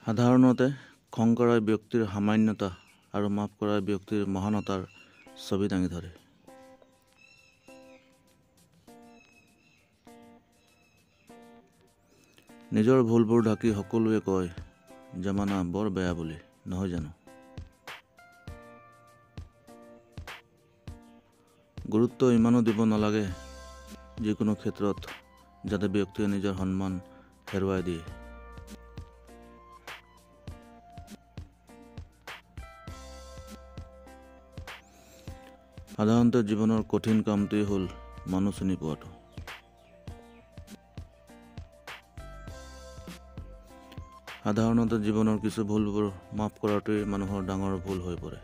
সাধাৰণতে খং কৰা ব্যক্তিৰ সামান্যতা আৰু মাফ কৰা ব্যক্তিৰ মহানতাৰ ছবি দাঙি ধৰে। নিজৰ ভুলবোৰ ঢাকি সকলোৱে কয় জামানা বৰ বেয়া বুলি, নহয় জানো? গুৰুত্ব ইমানো দিব নালাগে যিকোনো ক্ষেত্ৰত যাতে ব্যক্তিয়ে নিজৰ সন্মান হেৰুৱাই দিয়ে। সাধাৰণতে জীৱনৰ কঠিন কামটোৱেই হ'ল মানুহ চিনি পোৱাটো। সাধাৰণতে জীৱনৰ কিছু ভুলবোৰ মাফ কৰাটোৱেই মানুহৰ ডাঙৰ ভুল হৈ পৰে।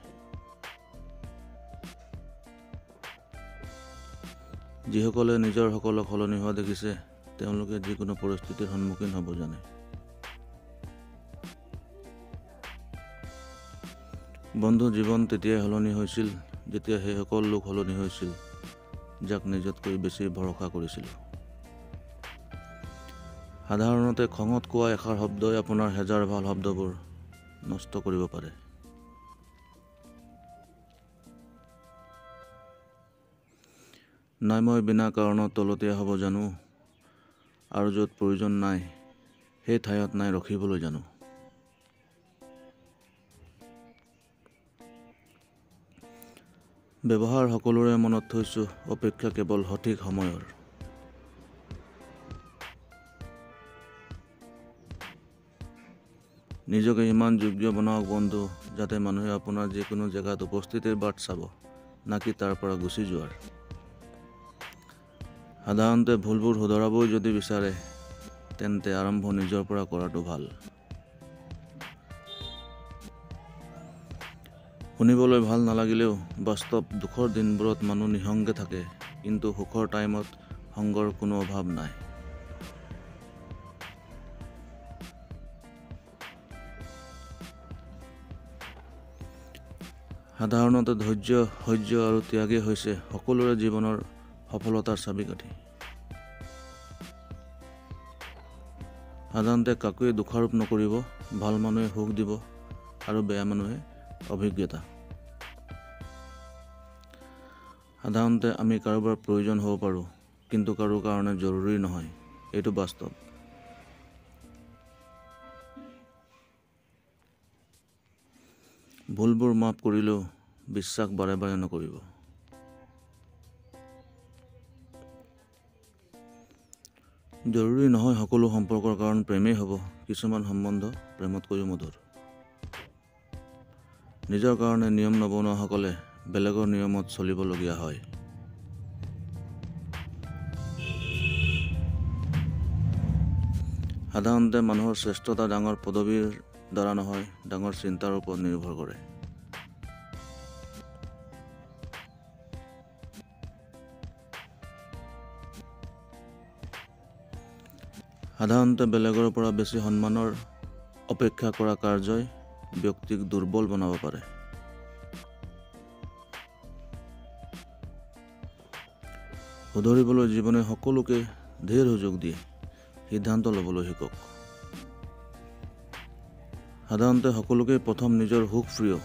যিসকলে নিজৰ সকলক সলনি হোৱা দেখিছে তেওঁলোকে যিকোনো পৰিস্থিতিৰ সন্মুখীন হ'ব জানে। বন্ধু, জীৱন তেতিয়াই সলনি হৈছিল যেতিয়া সেইসকল লোক সলনি হৈছিল যাক নিজতকৈ বেছি ভৰসা কৰিছিল। সাধাৰণতে খঙত কোৱা এষাৰ শব্দই আপোনাৰ হেজাৰ ভাল শব্দবোৰ নষ্ট কৰিব পাৰে। নাই মই বিনা কাৰণত তলতীয়া হ'ব জানো, আৰু য'ত প্ৰয়োজন নাই সেই ঠাইত নাই ৰখিবলৈ জানো। ব্যৱহাৰ সকলোৰে মনত থৈছোঁ, অপেক্ষা কেৱল সঠিক সময়ৰ। নিজকে ইমান যোগ্য বনাওক বন্ধু, যাতে মানুহে আপোনাৰ যিকোনো জেগাত উপস্থিতিৰ বাট চাব, নাকি তাৰ পৰা গুচি যোৱাৰ। সাধাৰণতে ভুলবোৰ শুধৰাবই যদি বিচাৰে তেন্তে আৰম্ভ নিজৰ পৰা কৰাটো ভাল। শুনিবলৈ ভাল নালাগিলেও বাস্তৱ দুখৰ দিনবোৰত মানুহ নিঃসংগে থাকে, কিন্তু সুখৰ টাইমত সংগৰ কোনো অভাৱ নাই। সাধাৰণতে ধৈৰ্য, সহ্য আৰু ত্যাগেই হৈছে সকলোৰে জীৱনৰ সফলতাৰ চাবিকাঠি। সাধাৰণতে কাকোৱে দোষাৰোপ নকৰিব, ভাল মানুহে সুখ দিব আৰু বেয়া মানুহে অভিজ্ঞতা। সাধাৰণতে আমি কাৰোবাৰ প্ৰয়োজন হ'ব পাৰোঁ, কিন্তু কাৰো কাৰণে জৰুৰী নহয়, এইটো বাস্তৱ। ভুলবোৰ মাফ কৰিলেও বিশ্বাস বাৰে বাৰে নকৰিব। জৰুৰী নহয় সকলো সম্পৰ্কৰ কাৰণ প্ৰেমেই হ'ব, কিছুমান সম্বন্ধ প্ৰেমতকৈও মধুৰ। নিজৰ কাৰণে নিয়ম নবনোৱাসকলে বেলেগৰ নিয়মত চলিবলগীয়া হয়। সাধাৰণতে মানুহৰ শ্ৰেষ্ঠতা ডাঙৰ পদবীৰ দ্বাৰা নহয়, ডাঙৰ চিন্তাৰ ওপৰত নিৰ্ভৰ কৰে। সাধাৰণতে বেলেগৰ পৰা বেছি সন্মানৰ অপেক্ষা কৰা কাৰ্যই ব্যক্তিক দুৰ্বল বনাব পাৰে। শুধৰিবলৈ জীৱনে সকলোকে ধেৰ সুযোগ দিয়ে, সিদ্ধান্ত ল'বলৈ শিকক। সাধাৰণতে সকলোকে প্ৰথম নিজৰ সুখ প্ৰিয়,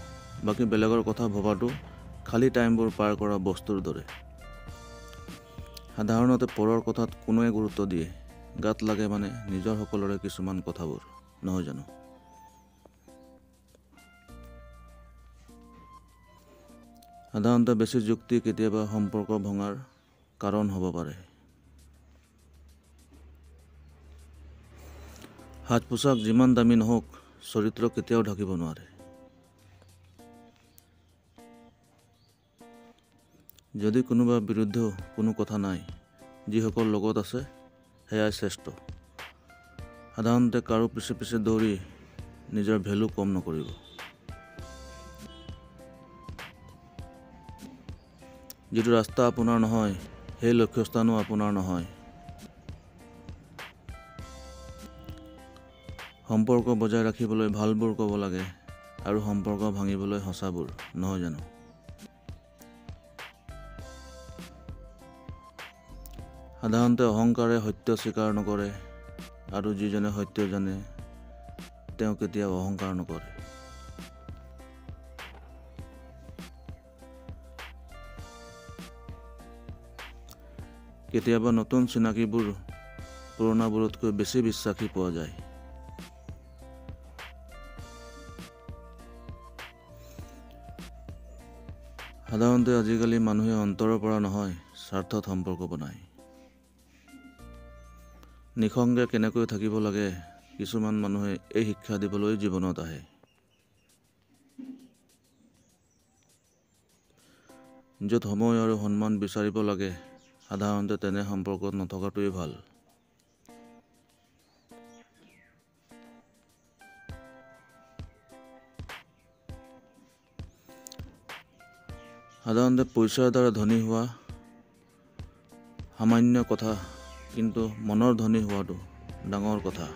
বাকী বেলেগৰ কথা ভবাটো খালী টাইমবোৰ পাৰ কৰা বস্তুৰ দৰে। সাধাৰণতে পৰৰ কথাত কোনোৱে গুৰুত্ব দিয়ে, গাত লাগে মানে নিজৰ সকলোৰে কিছুমান কথাবোৰ, নহয় জানো? সাধাৰণতে বেছি যুক্তি কেতিয়াবা সম্পৰ্ক ভঙাৰ কাৰণ হ'ব পাৰে। সাজ পোছাক যিমান দামী নহওক, চৰিত্ৰ কেতিয়াও ঢাকিব নোৱাৰে। যদি কোনোবা বিৰুদ্ধ কোনো কথা নাই, যিসকল লগত আছে সেয়াই শ্ৰেষ্ঠ। সাধাৰণতে কাৰো পিছে পিছে দৌৰি নিজৰ ভেলু কম নকৰিব। যিটো ৰাস্তা আপোনাৰ নহয়, সেই লক্ষ্যস্থানো আপোনাৰ নহয়। সম্পৰ্ক বজাই ৰাখিবলৈ ভালবোৰ ক'ব লাগে আৰু সম্পৰ্ক ভাঙিবলৈ সঁচাবোৰ, নহয় জানো? সাধাৰণতে অহংকাৰে সত্য স্বীকাৰ নকৰে, আৰু যিজনে সত্য জানে তেওঁ কেতিয়াও অহংকাৰ নকৰে। কেতিয়াবা নতুন চিনাকিবোৰ পুৰণাবোৰতকৈ বেছি বিশ্বাসী পোৱা যায়। সাধাৰণতে আজিকালি মানুহে অন্তৰৰ পৰা নহয়, স্বাৰ্থত সম্পৰ্ক বনায়। নিঃসংগে কেনেকৈ থাকিব লাগে কিছুমান মানুহে এই শিক্ষা দিবলৈ জীৱনত আহে। য'ত সময় আৰু সন্মান বিচাৰিব লাগে, সাধাৰণতে তেনে সম্পৰ্কত নথকাটোৱেই ভাল। সাধাৰণতে পইচাৰ দ্বাৰা ধনী হোৱা সামান্য কথা, কিন্তু মনৰ ধনী হোৱাটো ডাঙৰ কথা।